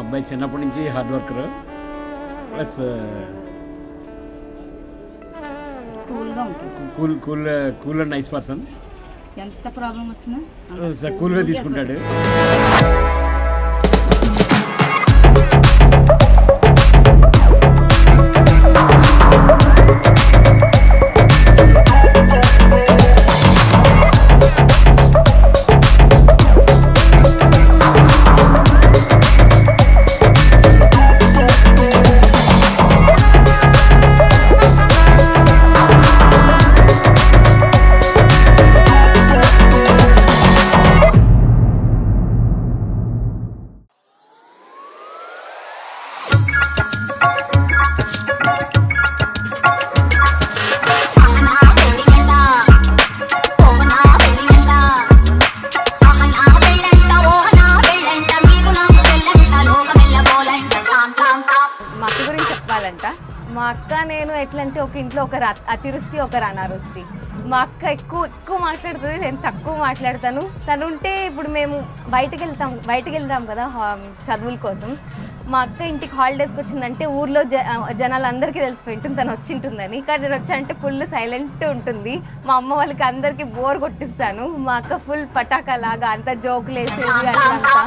అబ్బాయి చిన్నప్పటి నుంచి hard worker plus cool and nice person. ఎంత ప్రాబ్లం వచ్చినా కూల్గా తీసుకుంటాడు. మా అక్క నేను ఎట్లా అంటే ఒక ఇంట్లో ఒకరు అతివృష్టి ఒకరు అనావృష్టి. మా అక్క ఎక్కువ మాట్లాడుతుంది, నేను తక్కువ మాట్లాడతాను. తను ఉంటే ఇప్పుడు మేము బయటికి వెళ్తాం కదా చదువుల కోసం. మా అక్క ఇంటికి హాలిడేస్కి వచ్చిందంటే ఊర్లో జనాలు అందరికీ తెలిసిపోయింటుంది తను వచ్చింటుందని. కానీ నేను వచ్చానంటే ఫుల్ సైలెంట్ ఉంటుంది. మా అమ్మ వాళ్ళకి అందరికీ బోర్ కొట్టిస్తాను. మా అక్క ఫుల్ పటాకా లాగా అంతా జోకులు వేసేది అట్లంతా.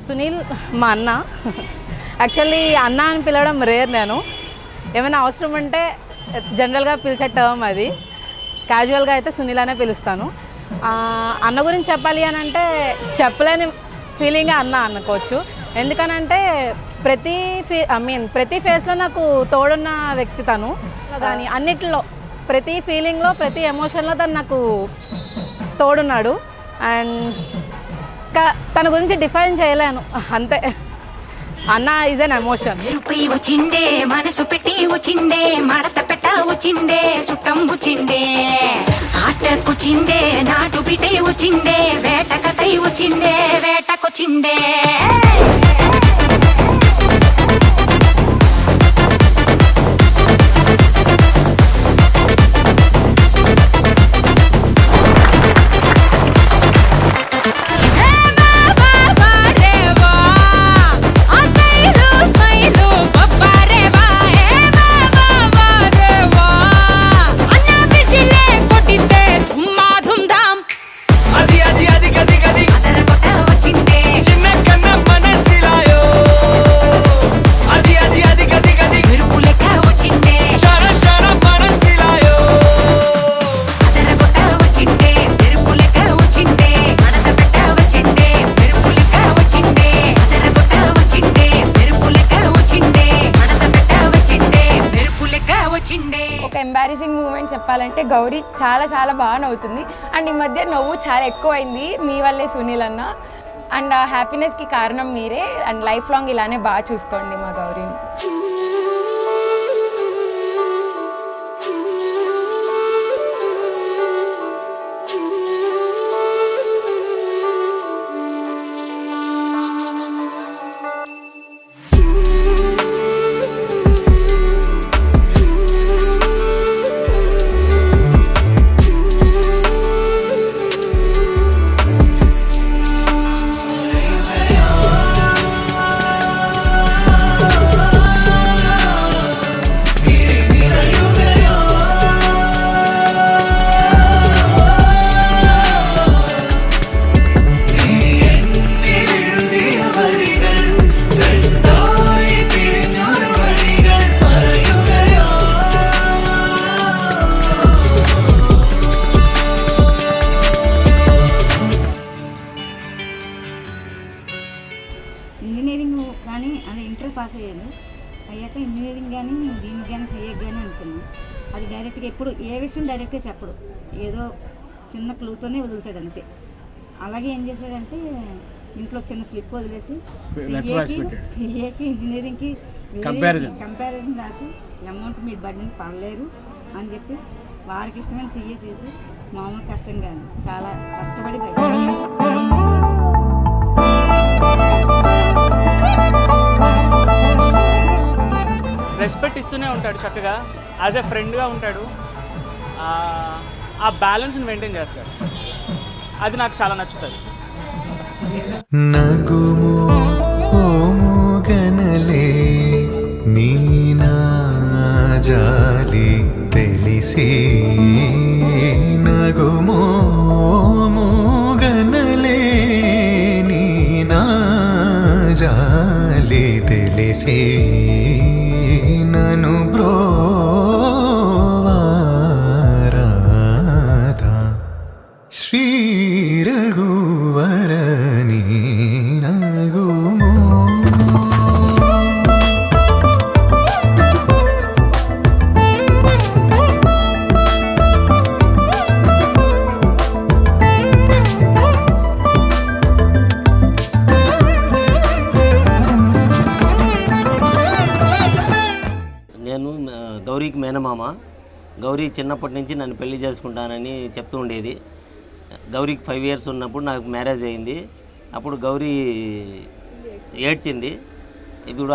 సునీల్ మా అన్న. యాక్చువల్లీ అన్న అని పిలవడం రేర్. నేను ఏమైనా అవసరం ఉంటే జనరల్గా పిలిచే టర్మ్ అది. క్యాజువల్గా అయితే సునీల్ అనే పిలుస్తాను. అన్న గురించి చెప్పాలి అని అంటే చెప్పలేని ఫీలింగ్గా అన్న అనుకోవచ్చు. ఎందుకనంటే ప్రతి ఫేస్లో నాకు తోడున్న వ్యక్తి తను. కానీ అన్నిట్లో ప్రతి ఫీలింగ్లో ప్రతి ఎమోషన్లో తను నాకు తోడున్నాడు. అండ్ తన గురించి డిఫైన్ చేయలేను, అంతే. అన్న ఈజ్ అన్ ఎమోషన్. వచ్చిండే మనసు పెట్టి వచ్చిండే మడత పెట్ట వచ్చిండే సుట్టం వచ్చిండే ఆటకొచ్చిండే నాటు బిడ్డే వచ్చిండే వేట కథై వచ్చిండే వేటకొచ్చిండే. ఒక ఎంబారసింగ్ మూమెంట్ చెప్పాలంటే గౌరీ చాలా బాగా నవ్వుతుంది. అండ్ ఈ మధ్య నవ్వు చాలా ఎక్కువైంది మీ వల్లే సునీల్ అన్న. అండ్ ఆ హ్యాపీనెస్కి కారణం మీరే. అండ్ లైఫ్ లాంగ్ ఇలానే బాగా చూసుకోండి మా గౌరీని. అయ్యాక ఇంజనీరింగ్ కానీ దీనికి కానీ సీఏకి కానీ అనుకున్నాను. అది డైరెక్ట్గా ఎప్పుడు ఏ విషయం డైరెక్ట్గా చెప్పడు, ఏదో చిన్న క్లూతోనే వదులుతాడు అంతే. అలాగే ఏం చేశాడంటే ఇంట్లో చిన్న స్లిప్ వదిలేసి సీఏకి ఇంజనీరింగ్కి కంపారిజన్ రాసి అమౌంట్ మీరు బడ్డీని పడలేరు అని చెప్పి వాడికి ఇష్టమైన సీఏ చేసి మామూలు కష్టం కానీ చాలా కష్టపడి రెస్పెక్ట్ ఇస్తూనే ఉంటాడు, చక్కగా యాజ్ ఎ ఫ్రెండ్గా ఉంటాడు, ఆ బ్యాలెన్స్ని మెయింటైన్ చేస్తాడు. అది నాకు చాలా నచ్చుతుంది. నగుము ఓముగనలే నీనా జాలి తెలిసి నగుము ఓముగనలే నీనా జాలి తెలిసి నను బ్రోవారాధా శ్రీ రఘువరని నగుమో. నేను గౌరీకి మేనమామ. గౌరీ చిన్నప్పటి నుంచి నన్ను పెళ్లి చేసుకుంటానని చెప్తూ ఉండేది. గౌరీకి 5 years ఉన్నప్పుడు నాకు మ్యారేజ్ అయింది. అప్పుడు గౌరీ ఏడ్చింది. ఇప్పుడు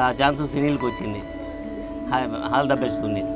ఆ ఛాన్స్ సునీల్కి వచ్చింది. All the best Sunil.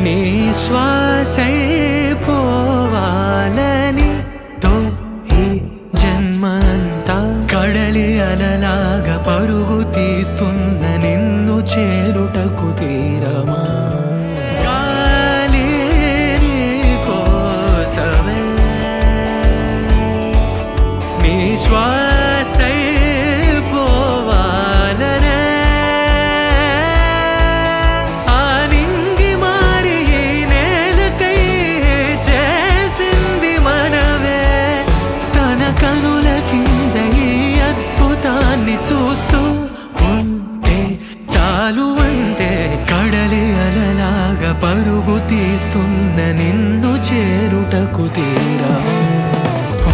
నీ శ్వాసై పోవాలని తో ఈ జన్మంతా కడలి అలలాగా పరుగు తీస్తున్న నిన్ను చేరుటకు తీరమా. గాలి నీ కోసమే నీ శ్వాసై చూస్తూ ఉంటే చాలు అంతే. కడలి అలలాగా పరుగు తీస్తున్న నిన్ను చేరుటకు తీరము.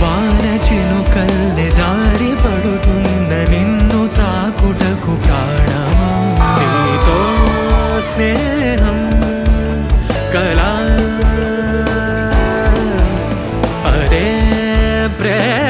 వాన చినుకల్లె జారి పడుతున్న నిన్ను తాకుటకు ప్రాణము. నీతో స్నేహం కలా అరే ప్రేమలా.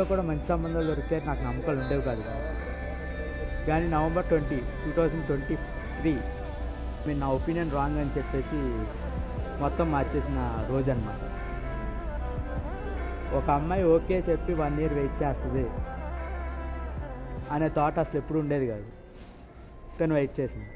కూడా మంచి సంబంధాలు దొరికితే నాకు నమ్మకాలు ఉండేవి కాదు. కానీ November 20, 2023 మీరు నా ఒపీనియన్ రాంగ్ అని చెప్పేసి మొత్తం మార్చేసిన రోజు అన్నమాట. ఒక అమ్మాయి ఓకే చెప్పి 1 year వెయిట్ చేస్తుంది అనే థాట్ అసలు ఎప్పుడు ఉండేది కాదు. తను వెయిట్ చేసింది.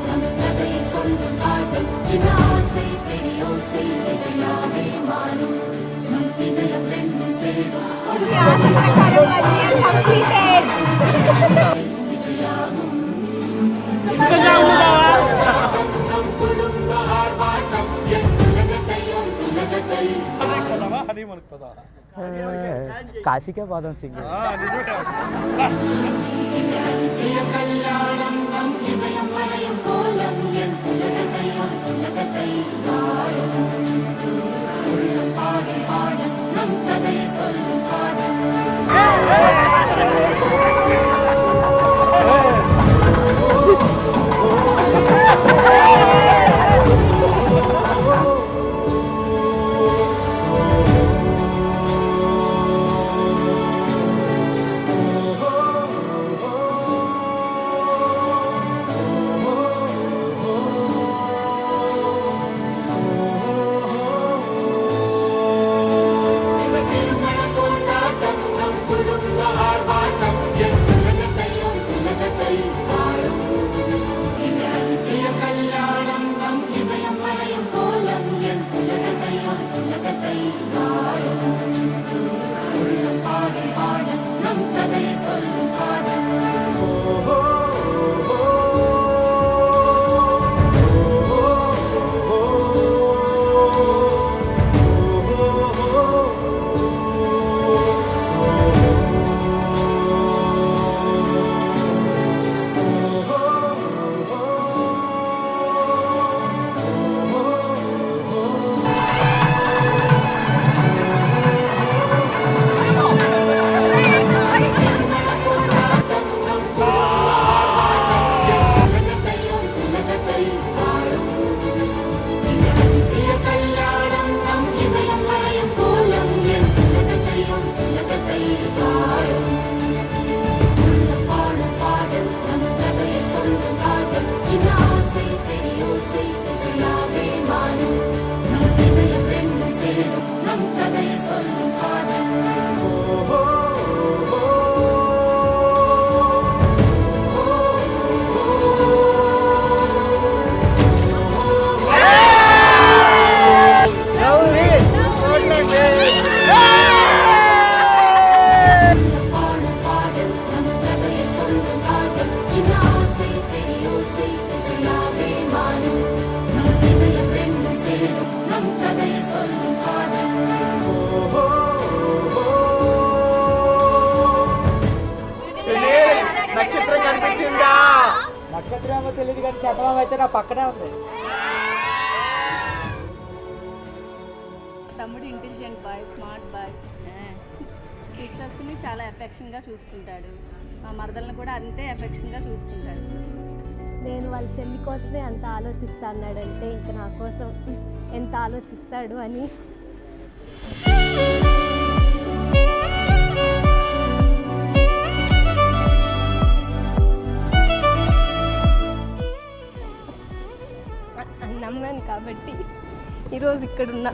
நம் கதை சொல்லும் కాశీకే పోదాం సింగ్. నక్షత్రం కనిపించిందా? నక్షత్రం ఏమో తెలియదు కానీ చంద్రమామ అయితే నా పక్కనే ఉంది. తమ్ముడు ఇంటెలిజెంట్ బాయ్, స్మార్ట్ బాయ్, సిస్టర్స్ని చాలా ఎఫెక్షన్గా చూసుకుంటాడు. మా మరదలను కూడా అంతే ఎఫెక్షన్గా చూసుకుంటాడు. నేను వాళ్ళ చెల్లి కోసమే అంత ఆలోచిస్తా అన్నాడంటే ఇంకా నా కోసం ఎంత ఆలోచిస్తాడు అని. నమ్మాను కాబట్టి ఈరోజు ఇక్కడున్నా.